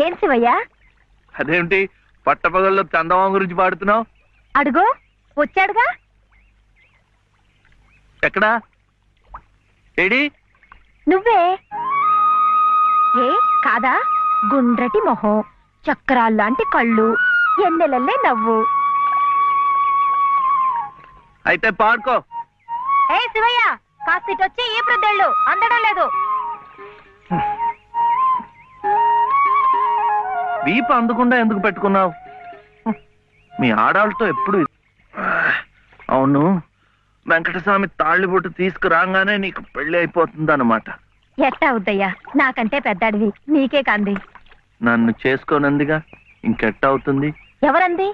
ఏం శివయ్య? అదేమిటి పట్టపగల్లో చందమామ గురించి పాడుతున్నావు? అడుగో వచ్చాడుగా. ఎక్కడా? ఏడి? నువ్వే. ఏ కాదా? గుండ్రటి మొహం, చక్రాల్లాంటి కళ్ళు, ఎన్నెలల్లే నవ్వు. అయితే పాడుకో. ఏ శివయ్య, కాస్త ఇటొచ్చి ఈ ప్రద్దెళ్ళు అందడం లేదు. వీపు అందకుండా ఎందుకు పెట్టుకున్నావు? మీ ఆడాళ్ళతో ఎప్పుడు. అవును, వెంకటస్వామి తాళ్ళిబొట్టు తీసుకురాగానే నీకు పెళ్లి అయిపోతుంది అన్నమాట. ఎట్టా అవుద్దయ్యా, నాకంటే పెద్దాడివి, నీకే కాంది. నన్ను చేసుకోనందిగా, ఇంకెట్ట అవుతుంది? ఎవరంది?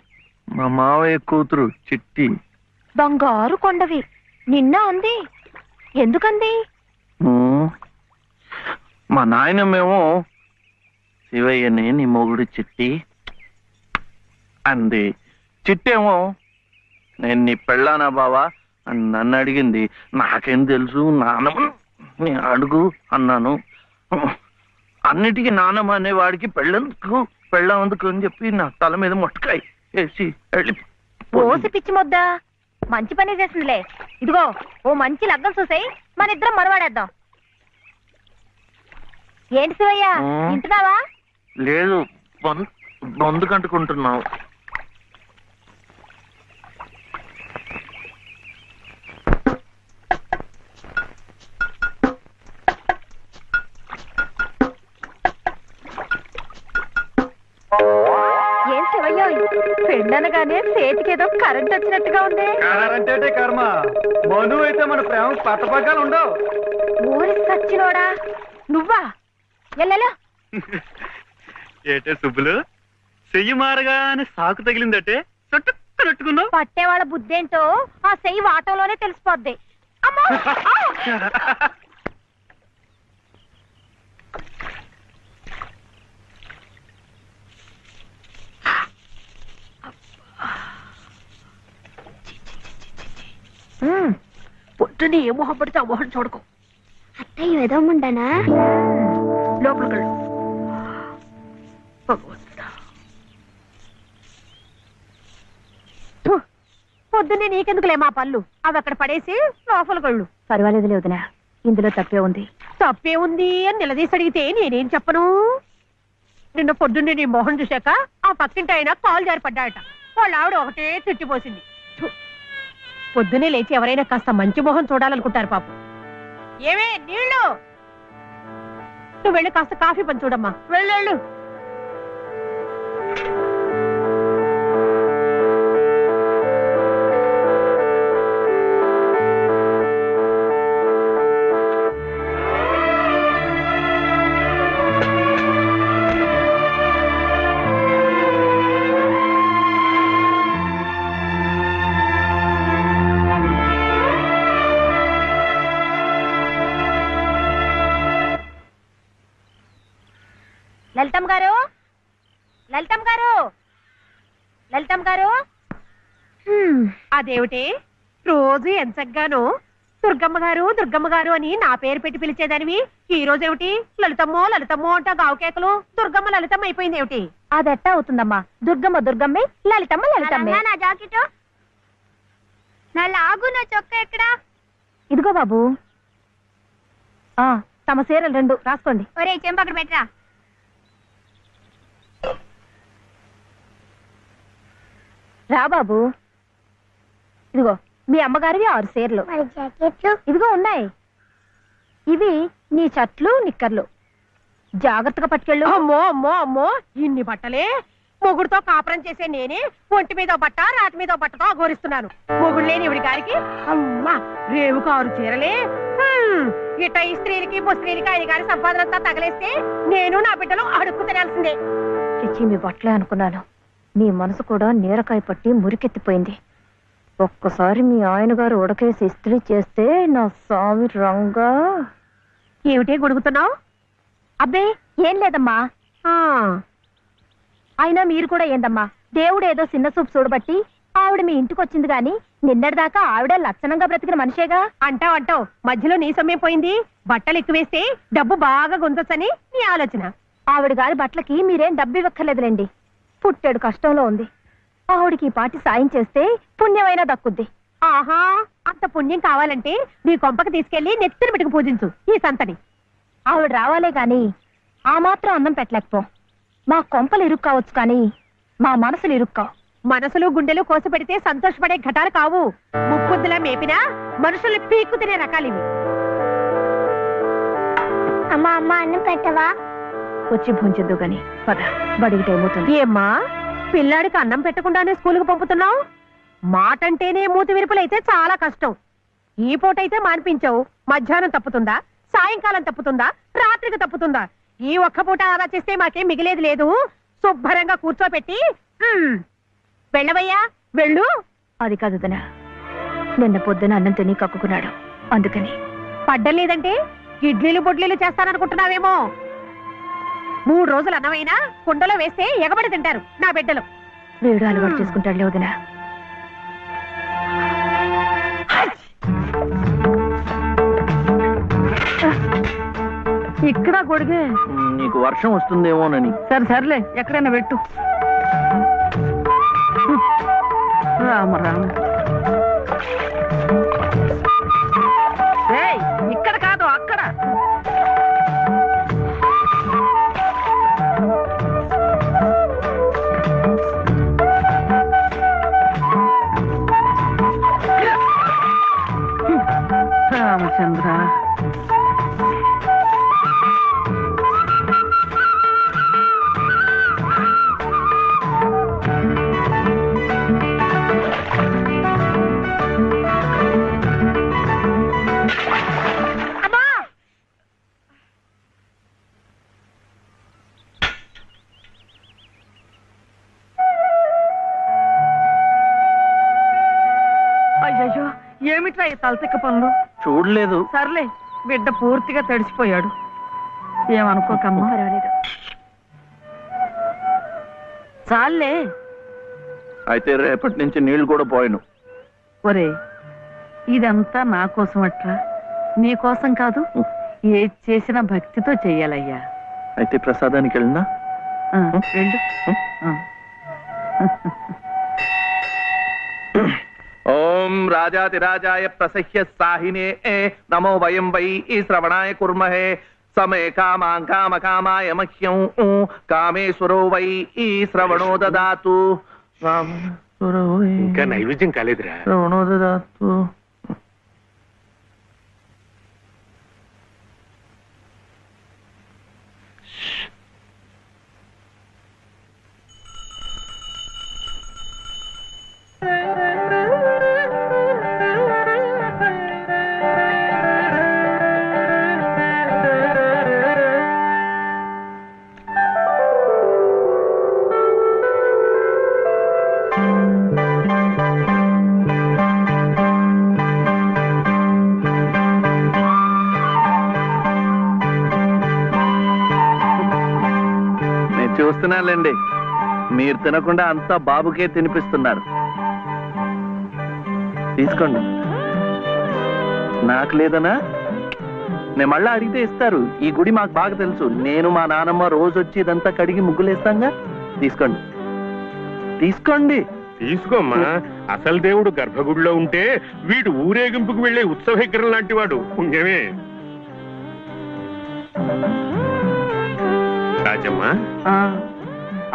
మా మావయ్య కూతురు చిట్టి. బంగారు కొండవి, నిన్న అంది. ఎందుకంది? మా నాయనమేమో శివయ్యని నీ మొగుడు చిట్టి అంది. చిట్టేమో నేను నీ పెళ్ళానా బావా అని నన్ను అడిగింది. నాకేం తెలుసు, నానమ్మ నీ అడుగు అన్నాను. అన్నిటికీ నానమ్మ అనేవాడికి పెళ్ళందుకు పెళ్ళందుకు అని చెప్పి నా తల మీద మొట్టకాయ వేసి వెళ్ళి పోసి పిచ్చి మొద్దా, మంచి పని చేసిందిలే. ఇదిగో ఓ మంచి లగ్గం చూసాయి, మన ఇద్దరం మనవాడేద్దాం. ఏంటి శివయ్య, వింటున్నావా? లేదు, బొందు కంటుకుంటున్నావు. ఏం శివయ్య, పెళ్ళనగానే చేతికేదో కరెంట్ వచ్చినట్టుగా ఉంది. అంటే కర్మ, మను అయితే మన ప్రేమ పట్టపగ్గాలు ఉండవు. ఊరి సచ్చినోడా నువ్వా? ఎల్లెలా ఏటే సుబ్బులు, చెయ్యి మారగానే సాకు తగిలిందటే చుట్టుకున్నావు. పట్టేవాళ్ళ బుద్ధేంటో ఆ చెయ్యి వాటంలోనే తెలిసిపోద్ది. అమ్మా! పొద్దున్నే ఏ మొహం పడితే ఆ మొహం చూడకు. అత్తయ్య ఏదో ఉండనా? లోపలికి పొద్దున్నే నీకెందుకులే మా పళ్ళు, అవి అక్కడ పడేసి లోపల కళ్ళు. పర్వాలేదులే వదినా, ఇందులో తప్పే ఉంది. తప్పే ఉంది అని నిలదీసి అడిగితే నేనేం చెప్పను? నిన్న పొద్దున్నే నీ మొహం చూశాక ఆ పక్కింటి ఆయన కాలు జారిపడ్డాయట. వాళ్ళ ఆవిడ ఒకటే తిట్టిపోసింది. పొద్దునే లేచి ఎవరైనా కాస్త మంచి మొహం చూడాలనుకుంటారు పాపం. ఏమే నీళ్ళు, నువ్వు వెళ్ళి కాస్త కాఫీ పని చూడమ్మా. వెళ్ళు. లలితమ్మ గారు, లలితమ్మ గారు, లలితమ్మ గారు. అదేమిటి రోజు ఎంచగ్గాను దుర్గమ్మ గారు అని నా పేరు పెట్టి పిలిచేదానివి, ఈ రోజేమిటి లలితమ్మో అంటా గావుకేకలు దుర్గమ్మ లలితమ్మ అయిపోయింది ఏమిటి? అదెట్టా అవుతుందమ్మా, దుర్గమ్మే, లలితమ్మే. నా జాకెట్, నా లాగు, నా చొక్కా ఎక్కడా? ఇదిగో బాబు. తమ చీరలు 2 రాసుకోండి. ఒరే చెంప అక్కడ పెట్టరా. రా బాబు. ఇదిగో మీ అమ్మగారివి 6 చీరలు. ఇదిగో ఉన్నాయి. ఇవి నీ చట్లు నిక్కర్లు, జాగ్రత్తగా పట్టుకెళ్ళు. అమ్మో ఇన్ని బట్టలే? మొగుడుతో కాపురం చేసే నేనే ఒంటి మీద బట్ట రాటి మీద బట్టతో అఘోరిస్తున్నాను. మొగుడు లేని ఇవిడి గారికి అమ్మా రేవు 6 చీరలే. ఇట్ట ఈ స్త్రీలకి ముస్త్రీలకి ఆయన గారి సంపాదనంతా తగలేస్తే నేను నా బిడ్డలు అడుక్కు తినాల్సిందే. చిచ్చి, మీ బట్టలే అనుకున్నాను. మీ మనసు కూడా నీరకాయ పట్టి మురికెత్తిపోయింది. ఒక్కసారి మీ ఆయన గారు ఉడకేసి ఇస్త్రీ చేస్తే నా స్వామి రంగా. ఏమిటే గొడుగుతున్నావు? అబ్బే ఏం లేదమ్మా. అయినా మీరు కూడా ఏందమ్మా, దేవుడు ఏదో చిన్న చూపు చూడబట్టి ఆవిడ మీ ఇంటికి వచ్చింది గాని నిన్నటిదాకా ఆవిడ లక్షణంగా బ్రతికిన మనిషేగా. అంటావు మధ్యలో నీ సమయం పోయింది. బట్టలు ఎక్కువేస్తే డబ్బు బాగా గుంజొచ్చని నీ ఆలోచన. ఆవిడ గారి బట్టలకి మీరేం డబ్బు ఇవ్వక్కర్లేదులేండి. పుట్టెడు కష్టంలో ఉంది. ఆవిడికి ఈ పాటి సాయం చేస్తే పుణ్యమైనా దక్కుద్ది. ఆహా, అంత పుణ్యం కావాలంటే నీ కొంపకి తీసుకెళ్లి నెత్తిన పెట్టుకు పూజించు ఈ సంతని. ఆవిడ రావాలే గాని ఆ మాత్రం అన్నం పెట్టలేకపో. మా కొంపలు ఇరుక్కు కావచ్చు కానీ మా మనసులు ఇరుక్కావు. మనసులు గుండెలు కోసి పెడితే సంతోషపడే ఘటాలు కావు. ముక్కుద్దులా మేపినా మనుషుల్ని పీక్కు తినే రకాలివి. అమ్మా అమ్మ అన్నం పెట్టవా? వచ్చి భుంచద్దు గాని పద, బడికి టైం అవుతుంది. ఏమ్మా, పిల్లాడికి అన్నం పెట్టకుండానే స్కూలుకు పంపుతున్నావు? మాటంటేనే మూతి విరుపులైతే చాలా కష్టం. ఈ పూటైతే మానిపించావు, మధ్యాహ్నం తప్పుతుందా, సాయంకాలం తప్పుతుందా, రాత్రికి తప్పుతుందా? ఈ ఒక్క పూట ఆదా చేస్తే మాకేం మిగిలేదు లేదు. శుభ్రంగా కూర్చోపెట్టి వెళ్ళవయ్యా, వెళ్ళు. అది కాదు వదినా, నిన్న పొద్దున అన్నం తిని కక్కుకున్నాడు, అందుకని. పడ్డం లేదంటే ఇడ్లీలు బొడ్లీలు చేస్తాననుకుంటున్నావేమో. 3 రోజులు అన్నమైనా కుండలో వేస్తే ఎగబడి తింటారు నా బిడ్డలు. వేడు అలవాటు చేసుకుంటాడులే వదినా. ఇక్కడ గొడిగే. నీకు వర్షం వస్తుందేమోనని. సరే సర్లే, ఎక్కడైనా పెట్టు. రామ రామ. ఏయ్, ఇక్కడ కాదు అక్కడ. రామచంద్ర, అయ్యయ్యో, ఏమిట్రా ఈ తలతిక్క పనులు? చూడలేదు. సర్లే, బిడ్డ పూర్తిగా తడిసిపోయాడు. ఏమనుకోకమ్మా. పర్వాలేదు. చాలే. అయితే రేపటి నుంచి నీళ్లు కూడా పోయాను. ఒరే, ఇదంతా నా కోసం అట్లా, నీ కోసం కాదు. ఏది చేసినా భక్తితో చెయ్యాలయ్యా. అయితే ప్రసాదానికి వెళ్ళినా? వెళ్ళు. ఓం రాజాతిరాజాయ ప్రసహ్య సాహినే నమో వయం వై శ్రవణాయ కుర్మహే సమే కామాం కామకామాయ మహ్యం కామేశ్వరో వై శ్రవణో దదాతు. ఇంకా నైవేద్యం కాలేదురా. శ్రవణో దదాతు. చూస్తున్నానులేండి, మీరు తినకుండా అంతా బాబుకే తినిపిస్తున్నారు. తీసుకోండి. నాకు లేదనా? నేను మళ్ళా అడిగితే ఇస్తారు. ఈ గుడి మాకు బాగా తెలుసు. నేను మా నానమ్మ రోజు వచ్చి ఇదంతా కడిగి ముగ్గులేస్తాంగా. తీసుకోండి, తీసుకోండి. తీసుకోమ్మా. అసలు దేవుడు గర్భగుడిలో ఉంటే వీడు ఊరేగింపుకు వెళ్లే ఉత్సవవిగ్రహం లాంటి వాడు. పుణ్యమే. రాజమ్మ,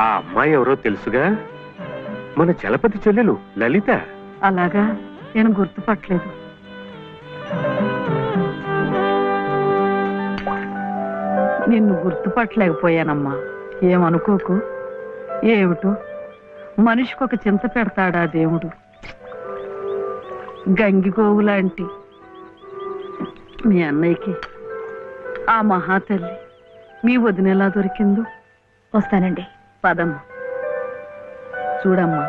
ఆ అమ్మాయి ఎవరో తెలుసుగా? మన చలపతి చెల్లెలు లలిత. అలాగా, నేను గుర్తుపట్టలేదు. నిన్ను గుర్తుపట్టలేకపోయానమ్మా. ఏమనుకోకు. ఏమిటో మనిషికొక చింత పెడతాడా దేవుడు. గంగిగోవు లాంటి మీ అన్నయ్యకి ఆ మహాతల్లి మీ వదినెలా దొరికిందో. వస్తానండి. పదమ్మా. చూడమ్మా,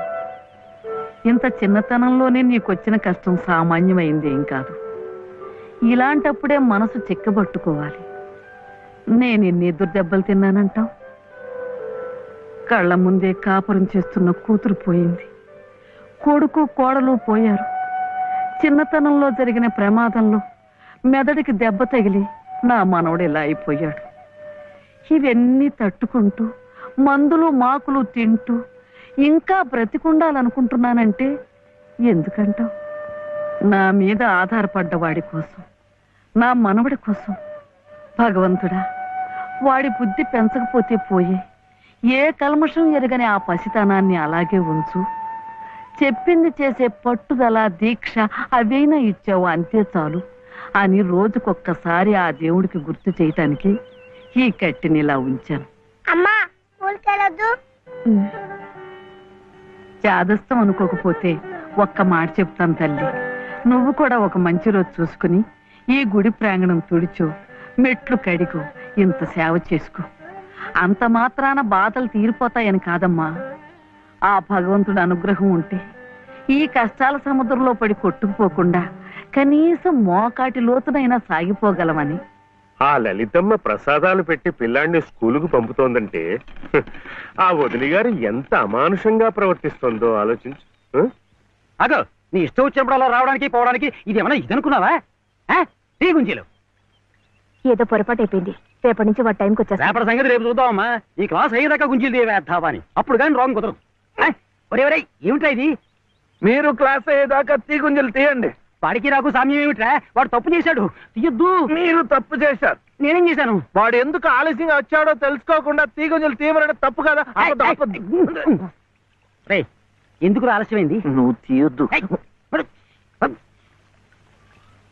ఇంత చిన్నతనంలోనే నీకొచ్చిన కష్టం సామాన్యమైంది ఏం కాదు. ఇలాంటప్పుడే మనసు చిక్కబట్టుకోవాలి. నేను ఎన్ని ఎదురు దెబ్బలు తిన్నానంటావు? కళ్ళ ముందే కాపురం చేస్తున్న కూతురు పోయింది, కొడుకు కోడలు పోయారు. చిన్నతనంలో జరిగిన ప్రమాదంలో మెదడికి దెబ్బ తగిలి నా మనవడు ఇలా అయిపోయాడు. ఇవన్నీ తట్టుకుంటూ మందులు మాకులు తింటూ ఇంకా బ్రతికుండాలనుకుంటున్నానంటే ఎందుకంటావు? నా మీద ఆధారపడ్డ వాడి కోసం, నా మనవడి కోసం. భగవంతుడా, వాడి బుద్ధి పెంచకపోతే పోయే, ఏ కల్మషం ఎరగని ఆ పసితనాన్ని అలాగే ఉంచు. చెప్పింది చేసే పట్టుదల, దీక్ష అవైనా ఇచ్చావు, అంతే చాలు అని రోజుకొక్కసారి ఆ దేవుడికి గుర్తు చేయటానికి ఈ కట్టిని ఇలా ఉంచాను. అమ్మా ఊరికెళ్ళొద్దు. చాదస్తం అనుకోకపోతే ఒక్క మాట చెప్తాను తల్లి. నువ్వు కూడా ఒక మంచి రోజు చూసుకుని ఈ గుడి ప్రాంగణం తుడిచో, మెట్లు కడిగో, ఇంత సేవ చేసుకో. అంత మాత్రాన బాధలు తీరిపోతాయని కాదమ్మా. ఆ భగవంతుడి అనుగ్రహం ఉంటే ఈ కష్టాల సముద్రంలో పడి కొట్టుకుపోకుండా కనీసం మోకాటి లోతునైనా సాగిపోగలమని. ఆ లలితమ్మ ప్రసాదాలు పెట్టి పిల్లాడిని స్కూలుకు పంపుతోందంటే ఆ వదిలి గారు ఎంత అమానుషంగా ప్రవర్తిస్తోందో ఆలోచించు. అగో, నీ ఇష్టం వచ్చినప్పుడు అలా రావడానికి పోవడానికి ఇది ఏమన్నా ఇదనుకున్నావా? టీ గుంజీలు ఏదో పొరపాటు అయిపోయింది. రేపటి నుంచి వాడి టైంకి వచ్చేస్తా. రేపటి సంగతి రేపు చూద్దామమ్మా. ఈ క్లాస్ అయ్యేదాకా గుంజీలు తీవేద్దావా అని, అప్పుడు కానీ రాంగ్ కుదరదు. ఒరే ఒరే, ఏమిట్రా ఇది? మీరు క్లాస్ అయ్యేదాకా తీగుంజలు తీయండి. వాడికి నాకు సామ్యం ఏమిట్రా? వాడు తప్పు చేశాడు, తీయొద్దు. మీరు తప్పు చేశారు. నేనేం చేశాను? వాడు ఎందుకు ఆలస్యంగా వచ్చాడో తెలుసుకోకుండా తీగుంజలు తీయమనడం తప్పు కదా. రే, ఎందుకు ఆలస్యమైంది? నువ్వు తీయొద్దు.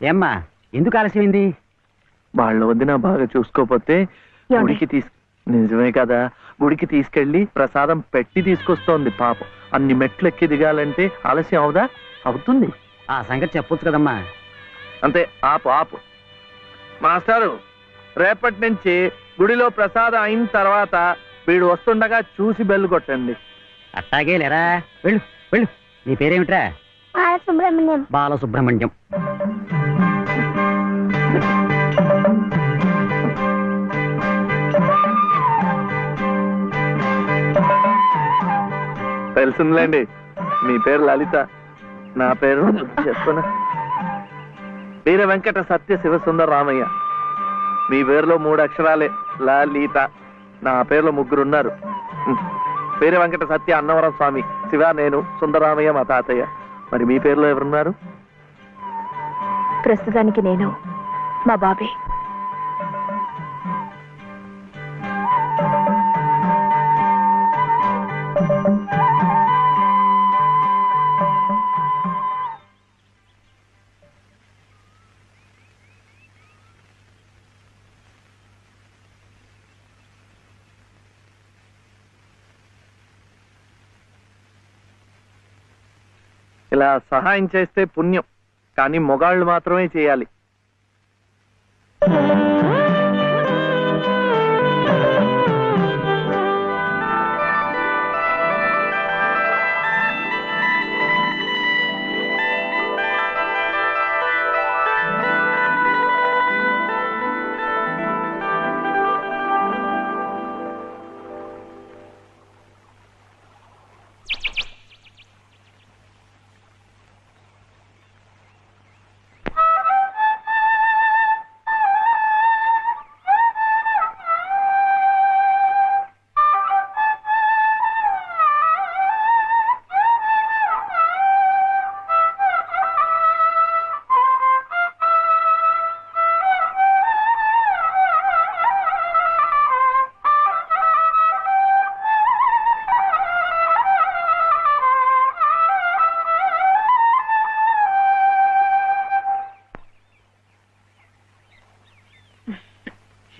ఏమ్మా, ఎందుకు ఆలస్యమైంది? వాళ్ళ వదిన బాగా చూసుకోపోతే గుడికి నిజమే కదా, గుడికి తీసుకెళ్లి ప్రసాదం పెట్టి తీసుకొస్తోంది పాపం. అన్ని మెట్లు ఎక్కి దిగాలంటే ఆలస్యం అవుదా? అవుతుంది. ఆ సంగతి చెప్పొచ్చు కదమ్మా. అంతే, ఆపు ఆపు. మాస్టారు, రేపటి నుంచి గుడిలో ప్రసాదం అయిన తర్వాత వీడు వస్తుండగా చూసి బెల్లు కొట్టండి. అట్టాగే లేరా, వెళ్ళు వెళ్ళు. నీ పేరేమిట్రా? బాలసుబ్రహ్మణ్యం. బాలసుబ్రహ్మణ్యం. తెలుసులేండి, మీ పేరు లలిత, నా పేరు చెప్పున వీర వెంకట సత్య శివసుందర రామయ్య. మీ పేరులో 3 అక్షరాలే, లలిత. నా పేరులో 3 ఉన్నారు. వీర వెంకట సత్య అన్నవరం స్వామి, శివ నేను, సుందరరామయ్య మా తాతయ్య. మరి మీ పేరులో ఎవరున్నారు? ప్రస్తుతానికి నేను, మా బాబే. ఇలా సహాయం చేస్తే పుణ్యం, కానీ మొగాళ్ళు మాత్రమే చేయాలి.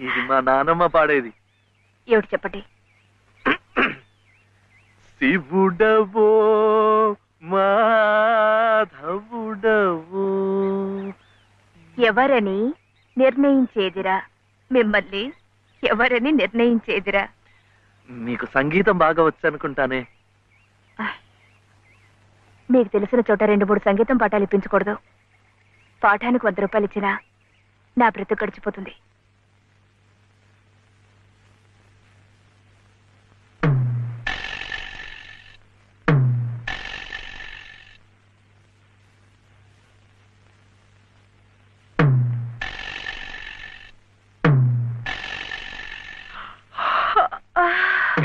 ఇది మా నానమ్మ పాడేది. ఏమిటి చెప్పండి. శివుడవో మాధవుడవో ఎవరని నిర్ణయించేదిరా, మిమ్మల్ని ఎవరని నిర్ణయించేదిరా. మీకు సంగీతం బాగా వచ్చు అనుకుంటానే. మీకు తెలిసిన చోట 2-3 సంగీతం పాఠాలు ఇప్పించకూడదు. పాఠానికి 100 రూపాయలు ఇచ్చినా నా బ్రతుకు గడిచిపోతుంది.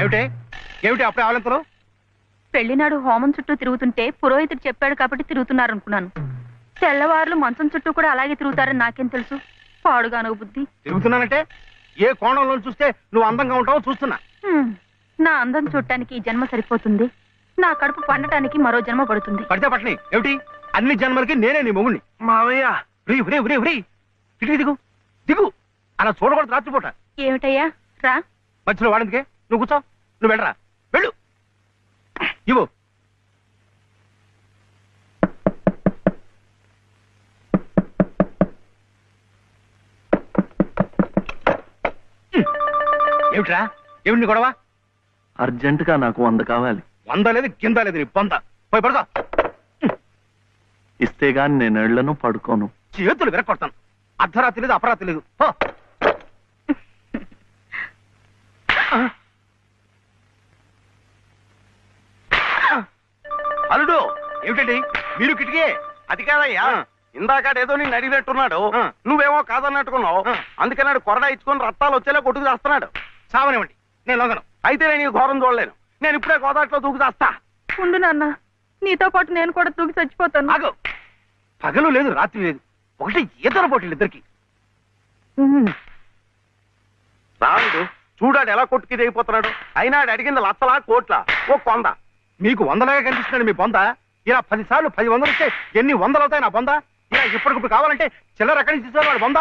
ఏమిటి ఏమిటి అప్పుడే ఆవలింతలు? పెళ్లినాడు హోమం చుట్టూ తిరుగుతుంటే పురోహితుడు చెప్పాడు కాబట్టి తిరుగుతున్నారనుకున్నాను. తెల్లవారులు మంచం చుట్టూ కూడా అలాగే తిరుగుతారని నాకేం తెలుసు? పాడుగాను బుద్ధి. తిరుగుతున్నానంటే ఏ కోణంలో చూస్తే నువ్వు అందంగా ఉంటావో చూస్తున్నా. నా అందం చూడటానికి ఈ జన్మ సరిపోతుంది. నా కడుపు పండటానికి మరో జన్మ పడుతుంది. పడితే పట్టని ఏమిటి? అన్ని జన్మలకి నేనే నీ మొగుణ్ణి. మావయ్య ఇటు దిగు దిగు. అలా చూడకూడదు రాత్రిపూట. ఏమిటయ్యా రా. మధ్యలో వాడిందికే నువ్వు కూర్చో. నువ్వు వెళ్ళరా, వెళ్ళు. ఇవ్వు. ఏమిట్రా? ఏమిటి నీ గొడవ? అర్జెంటుగా నాకు 100 కావాలి. 100 లేదు కింద లేదు నీ పొంద. పోయి పడుకో. ఇస్తే గాని నేను ఎళ్లను, పడుకోను. చేతులు విరక్కొడతాను. అర్ధరాత్రి లేదు అపరాత్రి లేదు. అల్లుడు, ఏమిటండి మీరు కిటికీ? అది కాదయ్యా, ఇందాకడేదో నేను అడిగినట్టున్నాడు, నువ్వేమో కాదన్నట్టుకున్నావు. అందుకన్నాడు కొరడా ఇచ్చుకొని రక్తాలు వచ్చేలా కొట్టుకు చేస్తున్నాడు. సావనివ్వండి, నేను లొంగను. అయితే నేను ఈ ఘోరం చూడలేను. నేను ఇప్పుడే గోదాట్లో దూకు చేస్తా. ఉండు నాన్న, నీతో పాటు నేను కూడా దూకి చచ్చిపోతాను. ఆగు. పగలు లేదు రాత్రి లేదు, ఒకటి ఈతల పోటీలు ఇద్దరికి. రాముడు చూడాడు ఎలా కొట్టుకి దిగిపోతున్నాడు. అయినా ఆడు అడిగింది లచ్చలా కోట్ల ఓ కొంద. మీకు 100లాగా కనిపిస్తున్నాడు మీ బొంద. ఇలా 10 సార్లు 10 వందలు వస్తే ఎన్ని వందలు అవుతాయి నా బొంద? ఇలా ఇప్పటికిప్పుడు కావాలంటే చిల్లర ఎక్కడి నుంచి తీసుకోవాలి వాడు బొంద?